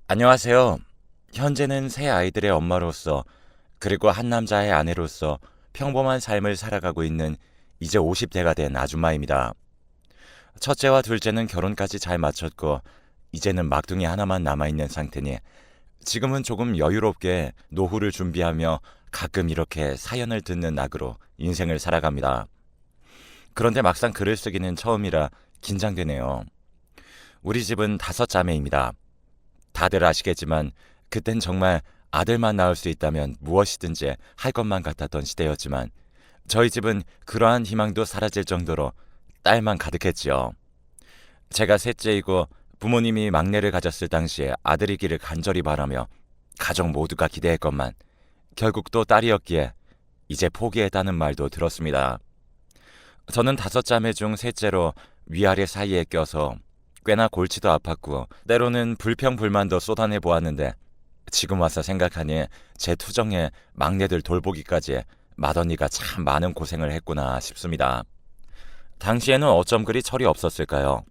안녕하세요. 현재는 세 아이들의 엄마로서 그리고 한 남자의 아내로서 평범한 삶을 살아가고 있는 이제 50대가 된 아줌마입니다. 첫째와 둘째는 결혼까지 잘 마쳤고 이제는 막둥이 하나만 남아있는 상태니 지금은 조금 여유롭게 노후를 준비하며 가끔 이렇게 사연을 듣는 낙으로 인생을 살아갑니다. 그런데 막상 글을 쓰기는 처음이라 긴장되네요. 우리 집은 5자매입니다. 다들 아시겠지만 그땐 정말 아들만 낳을 수 있다면 무엇이든지 할 것만 같았던 시대였지만 저희 집은 그러한 희망도 사라질 정도로 딸만 가득했지요. 제가 셋째이고 부모님이 막내를 가졌을 당시에 아들이기를 간절히 바라며 가족 모두가 기대했건만 결국 또 딸이었기에 이제 포기했다는 말도 들었습니다. 저는 5자매 중 셋째로 위아래 사이에 껴서 꽤나 골치도 아팠고 때로는 불평불만도 쏟아내 보았는데 지금 와서 생각하니 제 투정에 막내들 돌보기까지 맏언니가 참 많은 고생을 했구나 싶습니다. 당시에는 어쩜 그리 철이 없었을까요?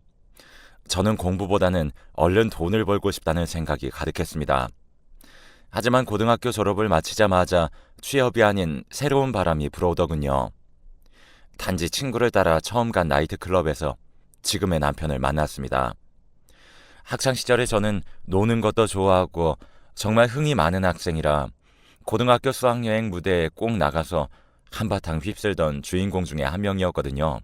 저는 공부보다는 얼른 돈을 벌고 싶다는 생각이 가득했습니다. 하지만 고등학교 졸업을 마치자마자 취업이 아닌 새로운 바람이 불어오더군요. 단지 친구를 따라 처음 간 나이트클럽에서 지금의 남편을 만났습니다. 학창시절에 저는 노는 것도 좋아하고 정말 흥이 많은 학생이라 고등학교 수학여행 무대에 꼭 나가서 한바탕 휩쓸던 주인공 중에 한 명이었거든요.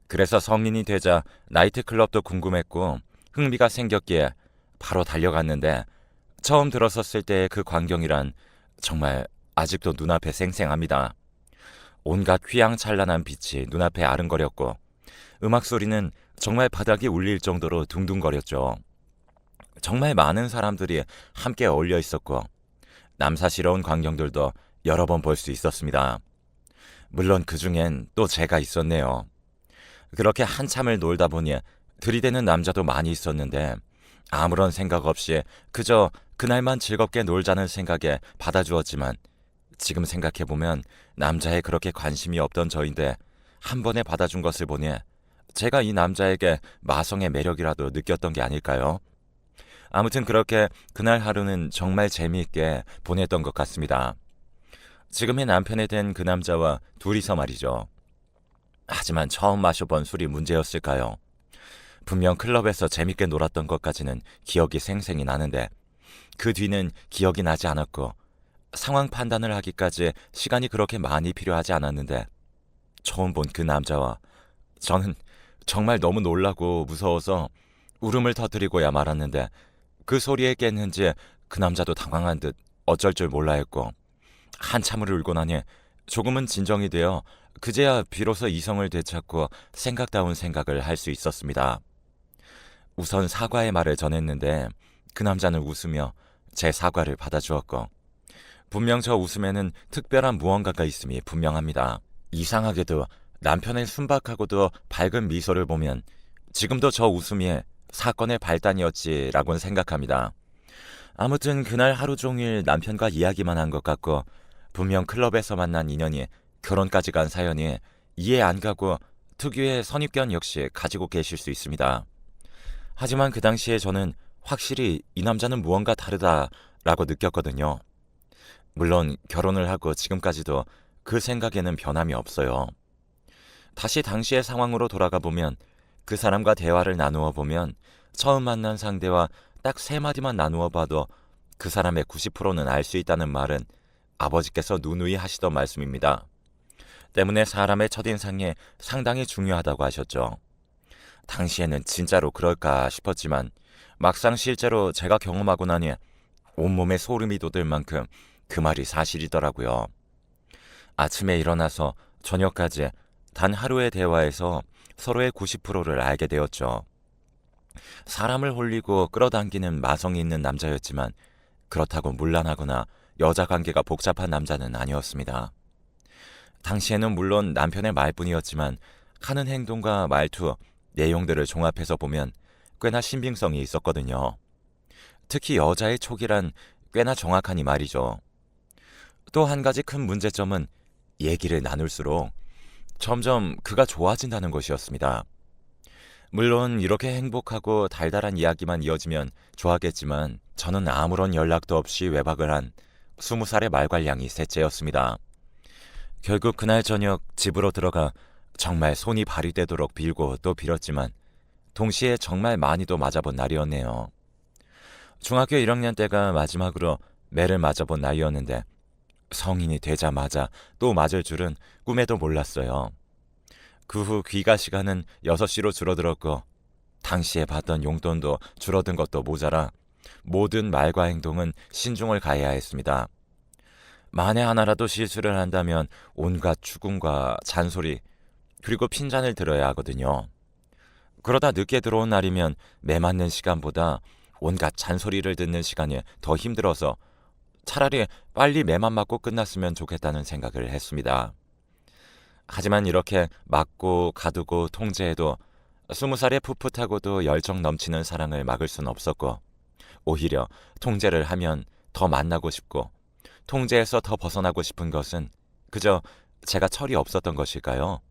그래서 성인이 되자 나이트클럽도 궁금했고 흥미가 생겼기에 바로 달려갔는데 처음 들어섰을 때의 그 광경이란 정말 아직도 눈앞에 생생합니다. 온갖 휘황찬란한 빛이 눈앞에 아른거렸고 음악 소리는 정말 바닥이 울릴 정도로 둥둥거렸죠. 정말 많은 사람들이 함께 어울려 있었고 남사스러운 광경들도 여러 번 볼 수 있었습니다. 물론 그 중엔 또 제가 있었네요. 그렇게 한참을 놀다 보니 들이대는 남자도 많이 있었는데 아무런 생각 없이 그저 그날만 즐겁게 놀자는 생각에 받아주었지만 지금 생각해보면 남자에 그렇게 관심이 없던 저인데 한 번에 받아준 것을 보니 제가 이 남자에게 마성의 매력이라도 느꼈던 게 아닐까요? 아무튼 그렇게 그날 하루는 정말 재미있게 보냈던 것 같습니다. 지금의 남편이 된 그 남자와 둘이서 말이죠. 하지만 처음 마셔본 술이 문제였을까요? 분명 클럽에서 재밌게 놀았던 것까지는 기억이 생생히 나는데 그 뒤는 기억이 나지 않았고 상황 판단을 하기까지 시간이 그렇게 많이 필요하지 않았는데 처음 본 그 남자와 저는 정말 너무 놀라고 무서워서 울음을 터뜨리고야 말았는데 그 소리에 깼는지 그 남자도 당황한 듯 어쩔 줄 몰라 했고 한참을 울고 나니 조금은 진정이 되어 그제야 비로소 이성을 되찾고 생각다운 생각을 할 수 있었습니다. 우선 사과의 말을 전했는데 그 남자는 웃으며 제 사과를 받아주었고 분명 저 웃음에는 특별한 무언가가 있음이 분명합니다. 이상하게도 남편의 순박하고도 밝은 미소를 보면 지금도 저 웃음이 사건의 발단이었지라고는 생각합니다. 아무튼 그날 하루 종일 남편과 이야기만 한 것 같고 분명 클럽에서 만난 인연이 결혼까지 간 사연이 이해 안 가고 특유의 선입견 역시 가지고 계실 수 있습니다. 하지만 그 당시에 저는 확실히 이 남자는 무언가 다르다라고 느꼈거든요. 물론 결혼을 하고 지금까지도 그 생각에는 변함이 없어요. 다시 당시의 상황으로 돌아가 보면 그 사람과 대화를 나누어 보면 처음 만난 상대와 딱 3마디만 나누어 봐도 그 사람의 90%는 알 수 있다는 말은 아버지께서 누누이 하시던 말씀입니다. 때문에 사람의 첫인상이 상당히 중요하다고 하셨죠. 당시에는 진짜로 그럴까 싶었지만 막상 실제로 제가 경험하고 나니 온몸에 소름이 돋을 만큼 그 말이 사실이더라고요. 아침에 일어나서 저녁까지 단 하루의 대화에서 서로의 90%를 알게 되었죠. 사람을 홀리고 끌어당기는 마성이 있는 남자였지만 그렇다고 문란하거나 여자 관계가 복잡한 남자는 아니었습니다. 당시에는 물론 남편의 말뿐이었지만 하는 행동과 말투, 내용들을 종합해서 보면 꽤나 신빙성이 있었거든요. 특히 여자의 촉이란 꽤나 정확하니 말이죠. 또 한 가지 큰 문제점은 얘기를 나눌수록 점점 그가 좋아진다는 것이었습니다. 물론 이렇게 행복하고 달달한 이야기만 이어지면 좋아하겠지만 저는 아무런 연락도 없이 외박을 한 20살의 말괄량이 셋째였습니다. 결국 그날 저녁 집으로 들어가 정말 손이 발이 되도록 빌고 또 빌었지만 동시에 정말 많이도 맞아본 날이었네요. 중학교 1학년 때가 마지막으로 매를 맞아본 나이였는데 성인이 되자마자 또 맞을 줄은 꿈에도 몰랐어요. 그 후 귀가 시간은 6시로 줄어들었고 당시에 받던 용돈도 줄어든 것도 모자라 모든 말과 행동은 신중을 가해야 했습니다. 만에 하나라도 실수를 한다면 온갖 추궁과 잔소리 그리고 핀잔을 들어야 하거든요. 그러다 늦게 들어온 날이면 매 맞는 시간보다 온갖 잔소리를 듣는 시간이 더 힘들어서 차라리 빨리 매만 맞고 끝났으면 좋겠다는 생각을 했습니다. 하지만 이렇게 맞고 가두고 통제해도 20살의 풋풋하고도 열정 넘치는 사랑을 막을 순 없었고 오히려 통제를 하면 더 만나고 싶고 통제에서 더 벗어나고 싶은 것은 그저 제가 철이 없었던 것일까요?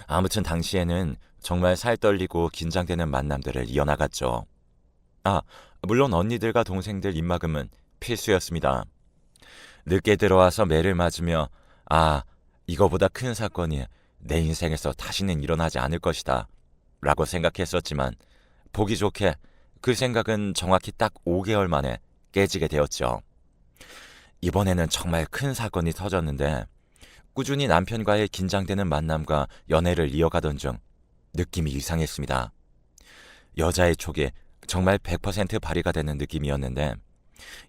아무튼 당시에는 정말 살 떨리고 긴장되는 만남들을 이어나갔죠. 물론 언니들과 동생들 입막음은 필수였습니다. 늦게 들어와서 매를 맞으며 이거보다 큰 사건이 내 인생에서 다시는 일어나지 않을 것이다 라고 생각했었지만 보기 좋게 그 생각은 정확히 딱 5개월 만에 깨지게 되었죠. 이번에는 정말 큰 사건이 터졌는데 꾸준히 남편과의 긴장되는 만남과 연애를 이어가던 중 느낌이 이상했습니다. 여자의 촉이 정말 100% 발휘가 되는 느낌이었는데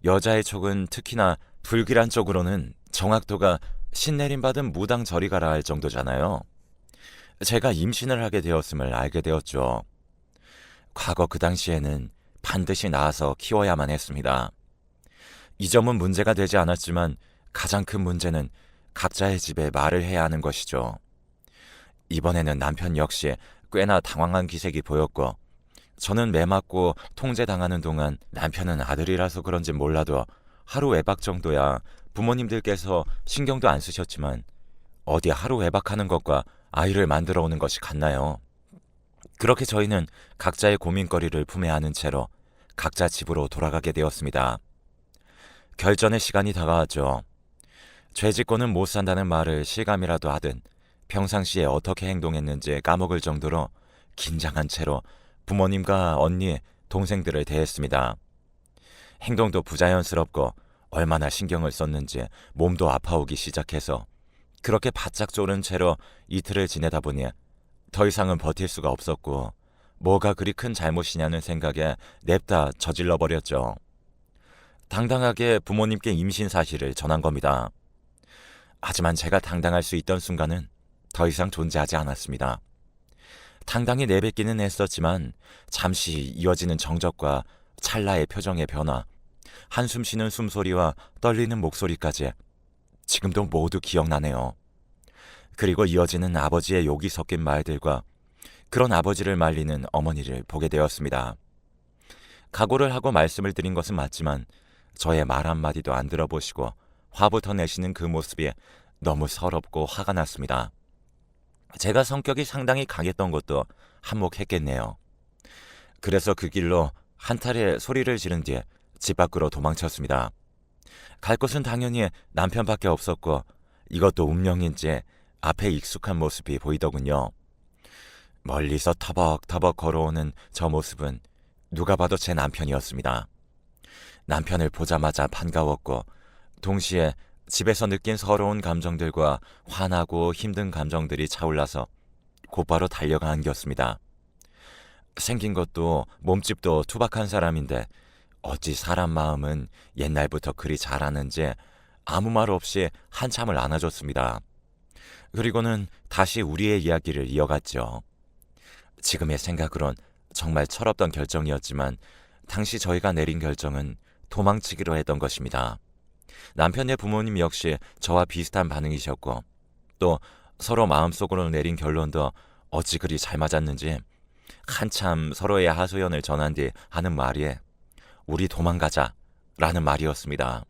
여자의 촉은 특히나 불길한 쪽으로는 정확도가 신내림받은 무당 저리 가라 할 정도잖아요. 제가 임신을 하게 되었음을 알게 되었죠. 과거 그 당시에는 반드시 낳아서 키워야만 했습니다. 이 점은 문제가 되지 않았지만 가장 큰 문제는 각자의 집에 말을 해야 하는 것이죠. 이번에는 남편 역시 꽤나 당황한 기색이 보였고 저는 매 맞고 통제당하는 동안 남편은 아들이라서 그런지 몰라도 하루 외박 정도야 부모님들께서 신경도 안 쓰셨지만 어디 하루 외박하는 것과 아이를 만들어 오는 것이 같나요? 그렇게 저희는 각자의 고민거리를 품에 안은 채로 각자 집으로 돌아가게 되었습니다. 결전의 시간이 다가왔죠. 죄짓고는 못 산다는 말을 실감이라도 하든 평상시에 어떻게 행동했는지 까먹을 정도로 긴장한 채로 부모님과 언니, 동생들을 대했습니다. 행동도 부자연스럽고 얼마나 신경을 썼는지 몸도 아파오기 시작해서 그렇게 바짝 졸은 채로 이틀을 지내다 보니 더 이상은 버틸 수가 없었고 뭐가 그리 큰 잘못이냐는 생각에 냅다 저질러 버렸죠. 당당하게 부모님께 임신 사실을 전한 겁니다. 하지만 제가 당당할 수 있던 순간은 더 이상 존재하지 않았습니다. 당당히 내뱉기는 했었지만 잠시 이어지는 정적과 찰나의 표정의 변화, 한숨 쉬는 숨소리와 떨리는 목소리까지 지금도 모두 기억나네요. 그리고 이어지는 아버지의 욕이 섞인 말들과 그런 아버지를 말리는 어머니를 보게 되었습니다. 각오를 하고 말씀을 드린 것은 맞지만 저의 말 한마디도 안 들어보시고 화부터 내시는 그 모습이 너무 서럽고 화가 났습니다. 제가 성격이 상당히 강했던 것도 한몫했겠네요. 그래서 그 길로 한탈의 소리를 지른 뒤에 집 밖으로 도망쳤습니다. 갈 곳은 당연히 남편밖에 없었고 이것도 운명인지 앞에 익숙한 모습이 보이더군요. 멀리서 터벅터벅 걸어오는 저 모습은 누가 봐도 제 남편이었습니다. 남편을 보자마자 반가웠고 동시에 집에서 느낀 서러운 감정들과 화나고 힘든 감정들이 차올라서 곧바로 달려가 안겼습니다. 생긴 것도 몸집도 투박한 사람인데 어찌 사람 마음은 옛날부터 그리 잘하는지 아무 말 없이 한참을 안아줬습니다. 그리고는 다시 우리의 이야기를 이어갔죠. 지금의 생각으론 정말 철없던 결정이었지만 당시 저희가 내린 결정은 도망치기로 했던 것입니다. 남편의 부모님 역시 저와 비슷한 반응이셨고 또 서로 마음속으로 내린 결론도 어찌 그리 잘 맞았는지 한참 서로의 하소연을 전한 뒤 하는 말이 우리 도망가자 라는 말이었습니다.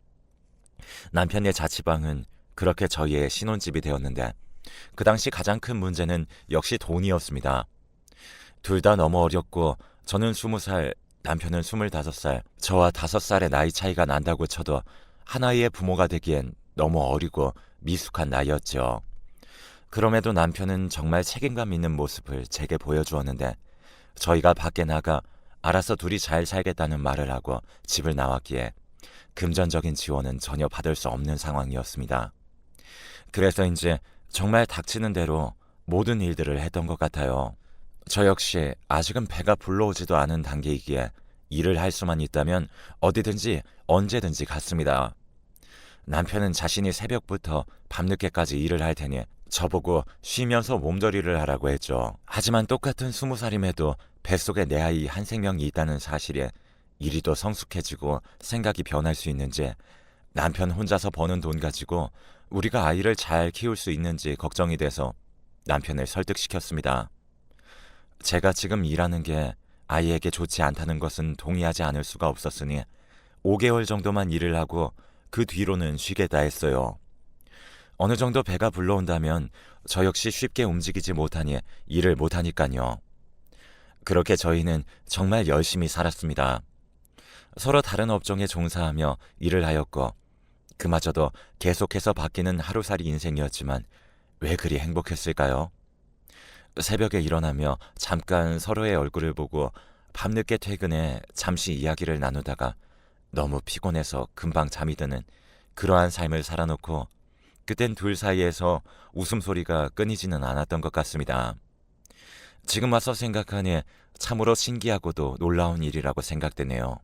남편의 자취방은 그렇게 저희의 신혼집이 되었는데 그 당시 가장 큰 문제는 역시 돈이었습니다. 둘 다 너무 어렸고 저는 20살, 남편은 25살, 저와 5살의 나이 차이가 난다고 쳐도 하나이의 부모가 되기엔 너무 어리고 미숙한 나이였죠. 그럼에도 남편은 정말 책임감 있는 모습을 제게 보여주었는데 저희가 밖에 나가 알아서 둘이 잘 살겠다는 말을 하고 집을 나왔기에 금전적인 지원은 전혀 받을 수 없는 상황이었습니다. 그래서인지 정말 닥치는 대로 모든 일들을 했던 것 같아요. 저 역시 아직은 배가 불러오지도 않은 단계이기에 일을 할 수만 있다면 어디든지 언제든지 갔습니다. 남편은 자신이 새벽부터 밤늦게까지 일을 할 테니 저보고 쉬면서 몸조리를 하라고 했죠. 하지만 똑같은 20살임에도 뱃속에 내 아이 한 생명이 있다는 사실에 이리도 성숙해지고 생각이 변할 수 있는지, 남편 혼자서 버는 돈 가지고 우리가 아이를 잘 키울 수 있는지 걱정이 돼서 남편을 설득시켰습니다. 제가 지금 일하는 게 아이에게 좋지 않다는 것은 동의하지 않을 수가 없었으니 5개월 정도만 일을 하고 그 뒤로는 쉬겠다 했어요. 어느 정도 배가 불러온다면 저 역시 쉽게 움직이지 못하니 일을 못하니까요. 그렇게 저희는 정말 열심히 살았습니다. 서로 다른 업종에 종사하며 일을 하였고 그마저도 계속해서 바뀌는 하루살이 인생이었지만 왜 그리 행복했을까요? 새벽에 일어나며 잠깐 서로의 얼굴을 보고 밤늦게 퇴근해 잠시 이야기를 나누다가 너무 피곤해서 금방 잠이 드는 그러한 삶을 살아놓고 그땐 둘 사이에서 웃음소리가 끊이지는 않았던 것 같습니다. 지금 와서 생각하니 참으로 신기하고도 놀라운 일이라고 생각되네요.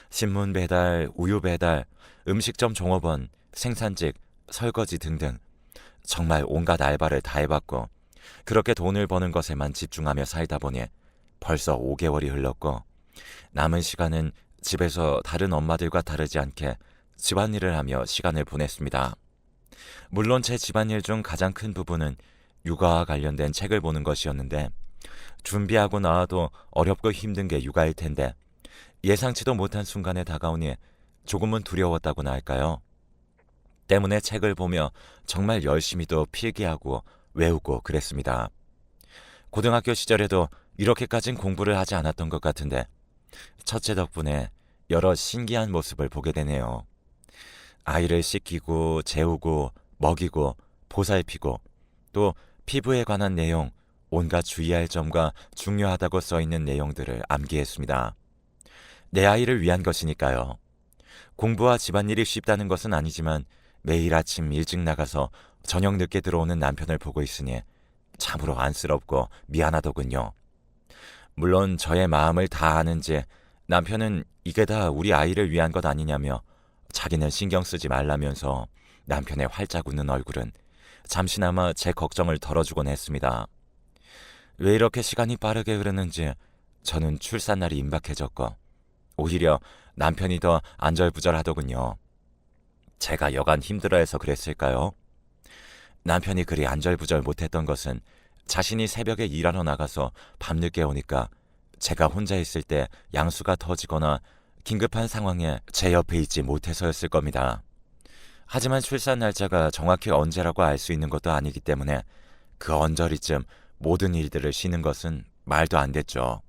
신문 배달, 우유 배달, 음식점 종업원, 생산직, 설거지 등등 정말 온갖 알바를 다 해봤고 그렇게 돈을 버는 것에만 집중하며 살다 보니 벌써 5개월이 흘렀고 남은 시간은 집에서 다른 엄마들과 다르지 않게 집안일을 하며 시간을 보냈습니다. 물론 제 집안일 중 가장 큰 부분은 육아와 관련된 책을 보는 것이었는데 준비하고 나와도 어렵고 힘든 게 육아일 텐데 예상치도 못한 순간에 다가오니 조금은 두려웠다고나 할까요? 때문에 책을 보며 정말 열심히도 필기하고 외우고 그랬습니다. 고등학교 시절에도 이렇게까진 공부를 하지 않았던 것 같은데 첫째 덕분에 여러 신기한 모습을 보게 되네요. 아이를 씻기고 재우고 먹이고 보살피고 또 피부에 관한 내용, 온갖 주의할 점과 중요하다고 써있는 내용들을 암기했습니다. 내 아이를 위한 것이니까요. 공부와 집안일이 쉽다는 것은 아니지만 매일 아침 일찍 나가서 저녁 늦게 들어오는 남편을 보고 있으니 참으로 안쓰럽고 미안하더군요. 물론 저의 마음을 다 아는지 남편은 이게 다 우리 아이를 위한 것 아니냐며 자기는 신경 쓰지 말라면서 남편의 활짝 웃는 얼굴은 잠시나마 제 걱정을 덜어주곤 했습니다. 왜 이렇게 시간이 빠르게 흐르는지 저는 출산날이 임박해졌고 오히려 남편이 더 안절부절하더군요. 제가 여간 힘들어해서 그랬을까요? 남편이 그리 안절부절 못했던 것은 자신이 새벽에 일하러 나가서 밤늦게 오니까 제가 혼자 있을 때 양수가 터지거나 긴급한 상황에 제 옆에 있지 못해서였을 겁니다. 하지만 출산 날짜가 정확히 언제라고 알 수 있는 것도 아니기 때문에 그 언저리쯤 모든 일들을 쉬는 것은 말도 안 됐죠.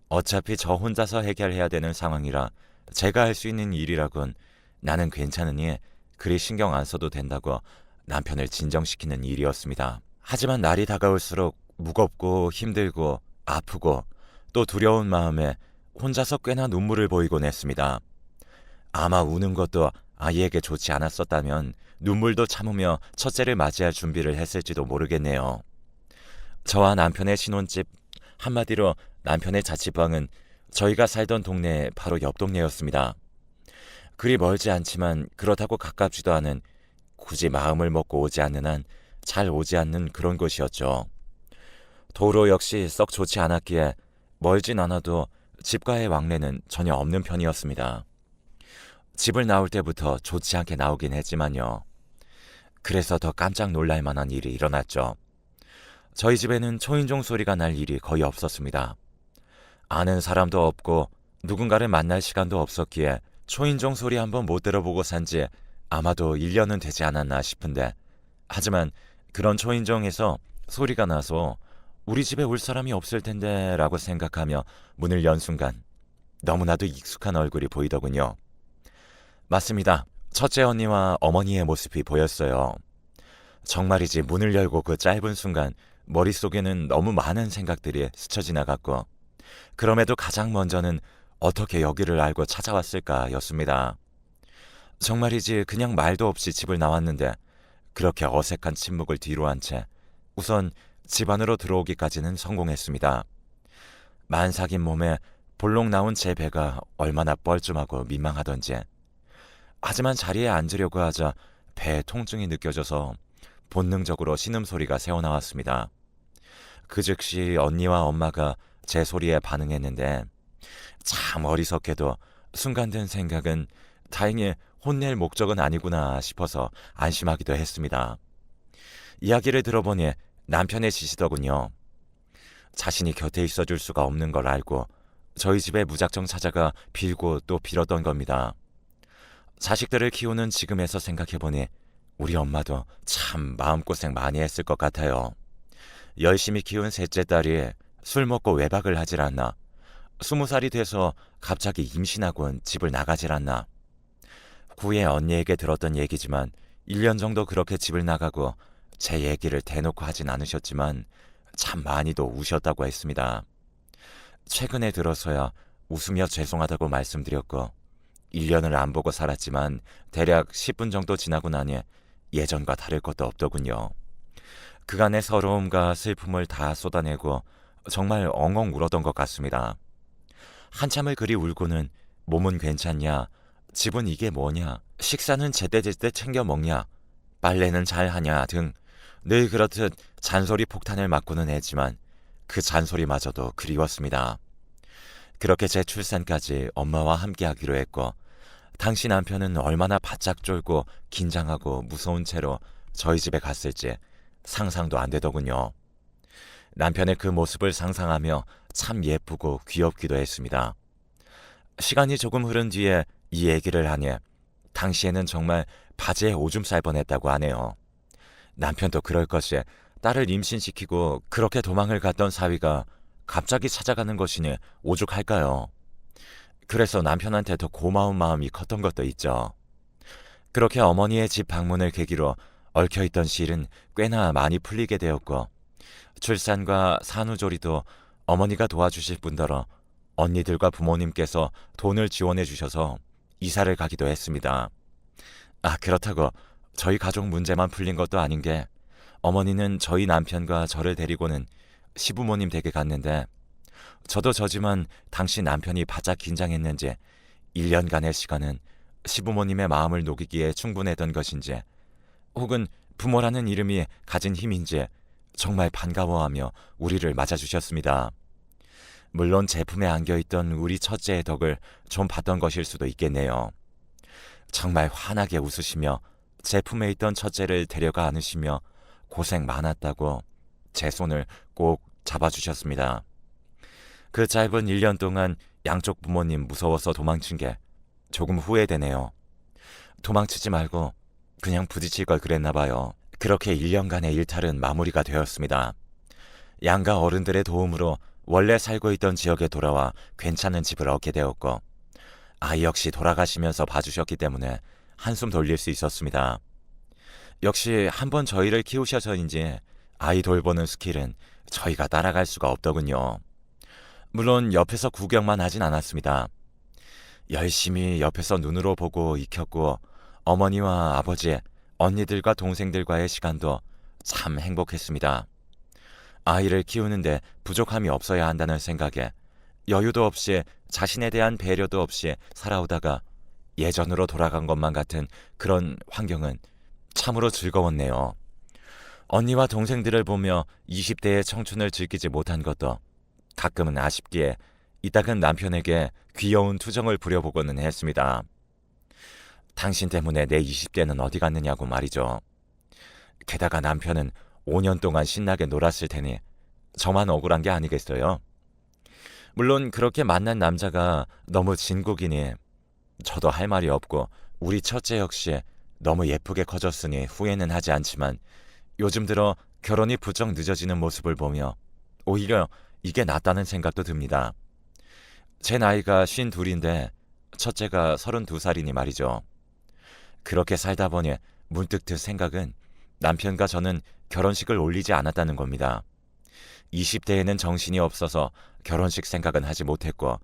어차피 저 혼자서 해결해야 되는 상황이라 제가 할 수 있는 일이라곤 나는 괜찮으니 그리 신경 안 써도 된다고 남편을 진정시키는 일이었습니다. 하지만 날이 다가올수록 무겁고 힘들고 아프고 또 두려운 마음에 혼자서 꽤나 눈물을 보이곤 했습니다. 아마 우는 것도 아이에게 좋지 않았었다면 눈물도 참으며 첫째를 맞이할 준비를 했을지도 모르겠네요. 저와 남편의 신혼집, 한마디로 남편의 자취방은 저희가 살던 동네 바로 옆 동네였습니다. 그리 멀지 않지만 그렇다고 가깝지도 않은, 굳이 마음을 먹고 오지 않는 한 잘 오지 않는 그런 곳이었죠. 도로 역시 썩 좋지 않았기에 멀진 않아도 집과의 왕래는 전혀 없는 편이었습니다. 집을 나올 때부터 좋지 않게 나오긴 했지만요. 그래서 더 깜짝 놀랄 만한 일이 일어났죠. 저희 집에는 초인종 소리가 날 일이 거의 없었습니다. 아는 사람도 없고 누군가를 만날 시간도 없었기에 초인종 소리 한번 못 들어보고 산지 아마도 1년은 되지 않았나 싶은데, 하지만 그런 초인종에서 소리가 나서 우리 집에 올 사람이 없을 텐데 라고 생각하며 문을 연 순간 너무나도 익숙한 얼굴이 보이더군요. 맞습니다. 첫째 언니와 어머니의 모습이 보였어요. 정말이지 문을 열고 그 짧은 순간 머릿속에는 너무 많은 생각들이 스쳐 지나갔고 그럼에도 가장 먼저는 어떻게 여기를 알고 찾아왔을까였습니다. 정말이지 그냥 말도 없이 집을 나왔는데 그렇게 어색한 침묵을 뒤로 한 채 우선 집 안으로 들어오기까지는 성공했습니다. 만삭인 몸에 볼록 나온 제 배가 얼마나 뻘쭘하고 민망하던지. 하지만 자리에 앉으려고 하자 배에 통증이 느껴져서 본능적으로 신음소리가 새어나왔습니다. 그 즉시 언니와 엄마가 제 소리에 반응했는데 참 어리석게도 순간 든 생각은 다행히 혼낼 목적은 아니구나 싶어서 안심하기도 했습니다. 이야기를 들어보니 남편의 짓이더군요. 자신이 곁에 있어줄 수가 없는 걸 알고 저희 집에 무작정 찾아가 빌고 또 빌었던 겁니다. 자식들을 키우는 지금에서 생각해보니 우리 엄마도 참 마음고생 많이 했을 것 같아요. 열심히 키운 셋째 딸이 술 먹고 외박을 하질 않나. 20살이 돼서 갑자기 임신하곤 집을 나가질 않나. 후에 언니에게 들었던 얘기지만 1년 정도 그렇게 집을 나가고 제 얘기를 대놓고 하진 않으셨지만 참 많이도 우셨다고 했습니다. 최근에 들어서야 웃으며 죄송하다고 말씀드렸고 1년을 안 보고 살았지만 대략 10분 정도 지나고 나니 예전과 다를 것도 없더군요. 그간의 서러움과 슬픔을 다 쏟아내고 정말 엉엉 울었던 것 같습니다. 한참을 그리 울고는 몸은 괜찮냐, 집은 이게 뭐냐, 식사는 제때제때 챙겨 먹냐, 빨래는 잘 하냐 등 늘 그렇듯 잔소리 폭탄을 맞고는 했지만 그 잔소리마저도 그리웠습니다. 그렇게 제 출산까지 엄마와 함께 하기로 했고 당시 남편은 얼마나 바짝 쫄고 긴장하고 무서운 채로 저희 집에 갔을지 상상도 안 되더군요. 남편의 그 모습을 상상하며 참 예쁘고 귀엽기도 했습니다. 시간이 조금 흐른 뒤에 이 얘기를 하니 당시에는 정말 바지에 오줌 쌀 뻔했다고 하네요. 남편도 그럴 것이 딸을 임신시키고 그렇게 도망을 갔던 사위가 갑자기 찾아가는 것이니 오죽할까요? 그래서 남편한테 더 고마운 마음이 컸던 것도 있죠. 그렇게 어머니의 집 방문을 계기로 얽혀있던 실은 꽤나 많이 풀리게 되었고 출산과 산후조리도 어머니가 도와주실 뿐더러 언니들과 부모님께서 돈을 지원해 주셔서 이사를 가기도 했습니다. 그렇다고 저희 가족 문제만 풀린 것도 아닌 게 어머니는 저희 남편과 저를 데리고는 시부모님 댁에 갔는데 저도 저지만 당시 남편이 바짝 긴장했는지 1년간의 시간은 시부모님의 마음을 녹이기에 충분했던 것인지 혹은 부모라는 이름이 가진 힘인지 정말 반가워하며 우리를 맞아주셨습니다. 물론 제품에 안겨있던 우리 첫째의 덕을 좀 봤던 것일 수도 있겠네요. 정말 환하게 웃으시며 제품에 있던 첫째를 데려가 안으시며 고생 많았다고 제 손을 꼭 잡아주셨습니다. 그 짧은 1년 동안 양쪽 부모님 무서워서 도망친 게 조금 후회되네요. 도망치지 말고 그냥 부딪힐 걸 그랬나 봐요. 그렇게 1년간의 일탈은 마무리가 되었습니다. 양가 어른들의 도움으로 원래 살고 있던 지역에 돌아와 괜찮은 집을 얻게 되었고 아이 역시 돌아가시면서 봐주셨기 때문에 한숨 돌릴 수 있었습니다. 역시 한번 저희를 키우셔서인지 아이 돌보는 스킬은 저희가 따라갈 수가 없더군요. 물론 옆에서 구경만 하진 않았습니다. 열심히 옆에서 눈으로 보고 익혔고 어머니와 아버지, 언니들과 동생들과의 시간도 참 행복했습니다. 아이를 키우는데 부족함이 없어야 한다는 생각에 여유도 없이 자신에 대한 배려도 없이 살아오다가 예전으로 돌아간 것만 같은 그런 환경은 참으로 즐거웠네요. 언니와 동생들을 보며 20대의 청춘을 즐기지 못한 것도 가끔은 아쉽기에 이따금 남편에게 귀여운 투정을 부려보고는 했습니다. 당신 때문에 내 20대는 어디 갔느냐고 말이죠. 게다가 남편은 5년 동안 신나게 놀았을 테니 저만 억울한 게 아니겠어요? 물론 그렇게 만난 남자가 너무 진국이니 저도 할 말이 없고 우리 첫째 역시 너무 예쁘게 커졌으니 후회는 하지 않지만 요즘 들어 결혼이 부쩍 늦어지는 모습을 보며 오히려 이게 낫다는 생각도 듭니다. 제 나이가 52인데 첫째가 32살이니 말이죠. 그렇게 살다 보니 문득 든 생각은 남편과 저는 결혼식을 올리지 않았다는 겁니다. 20대에는 정신이 없어서 결혼식 생각은 하지 못했고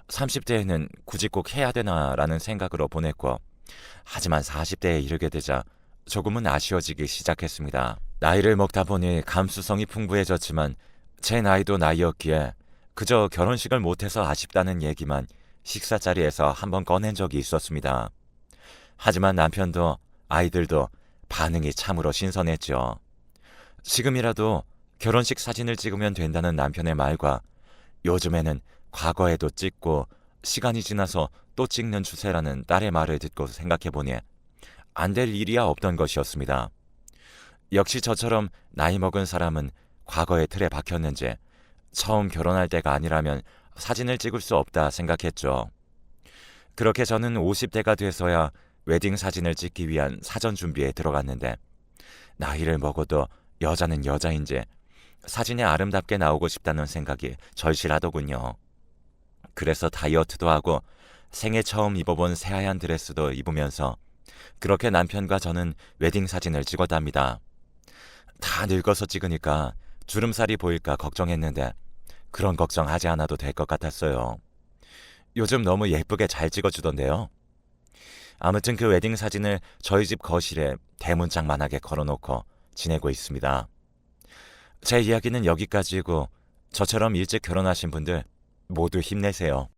30대에는 굳이 꼭 해야 되나라는 생각으로 보냈고 하지만 40대에 이르게 되자 조금은 아쉬워지기 시작했습니다. 나이를 먹다 보니 감수성이 풍부해졌지만 제 나이도 나이였기에 그저 결혼식을 못해서 아쉽다는 얘기만 식사 자리에서 한번 꺼낸 적이 있었습니다. 하지만 남편도 아이들도 반응이 참으로 신선했죠. 지금이라도 결혼식 사진을 찍으면 된다는 남편의 말과 요즘에는 과거에도 찍고 시간이 지나서 또 찍는 추세라는 딸의 말을 듣고 생각해보니 안 될 일이야 없던 것이었습니다. 역시 저처럼 나이 먹은 사람은 과거의 틀에 박혔는지 처음 결혼할 때가 아니라면 사진을 찍을 수 없다 생각했죠. 그렇게 저는 50대가 돼서야 웨딩 사진을 찍기 위한 사전 준비에 들어갔는데 나이를 먹어도 여자는 여자인지 사진에 아름답게 나오고 싶다는 생각이 절실하더군요. 그래서 다이어트도 하고 생애 처음 입어본 새하얀 드레스도 입으면서 그렇게 남편과 저는 웨딩 사진을 찍었답니다. 다 늙어서 찍으니까 주름살이 보일까 걱정했는데 그런 걱정하지 않아도 될 것 같았어요. 요즘 너무 예쁘게 잘 찍어주던데요. 아무튼 그 웨딩 사진을 저희 집 거실에 대문짝만하게 걸어놓고 지내고 있습니다. 제 이야기는 여기까지고 저처럼 일찍 결혼하신 분들 모두 힘내세요.